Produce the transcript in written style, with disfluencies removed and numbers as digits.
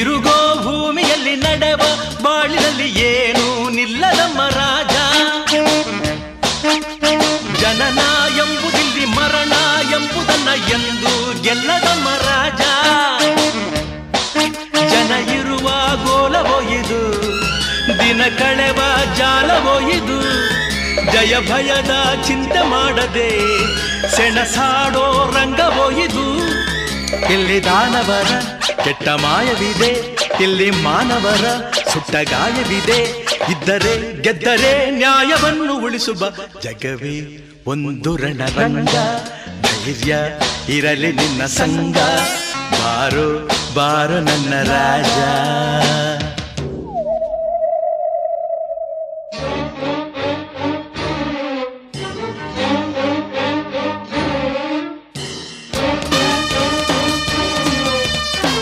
ತಿರುಗೋ ಭೂಮಿಯಲ್ಲಿ ನಡೆವ ಬಾಳಿನಲ್ಲಿ ಏನು ನಿಲ್ಲದಮ್ಮ ರಾಜ. ಜನನ ಎಂಬುದಿಲ್ಲಿ ಮರಣ ಎಂಬುದನ್ನ ಎಂದು ಗೆಲ್ಲದಮ್ಮ ರಾಜ. ಜನ ಇರುವ ಗೋಲವೋ ಇದು, ದಿನ ಕಳೆವ ಜಾಲವೋ ಇದು. ಜಯ ಭಯದ ಚಿಂತೆ ಮಾಡದೆ ಸೆಣಸಾಡೋ ರಂಗವೋ ಇದು. ಇಲ್ಲಿ ದಾನವರ ಕೆಟ್ಟ ಮಾಯವಿದೆ, ಇಲ್ಲಿ ಮಾನವರ ಸುಟ್ಟ ಗಾಯವಿದೆ. ಇದ್ದರೆ ಗೆದ್ದರೆ ನ್ಯಾಯವನ್ನು ಉಳಿಸುವ ಜಗವೇ ಒಂದು ರಣರಂಗ. ಧೈರ್ಯ ಇರಲಿ ನಿನ್ನ ಸಂಗ, ಬಾರೋ ಬಾರೋ ನನ್ನ ರಾಜ.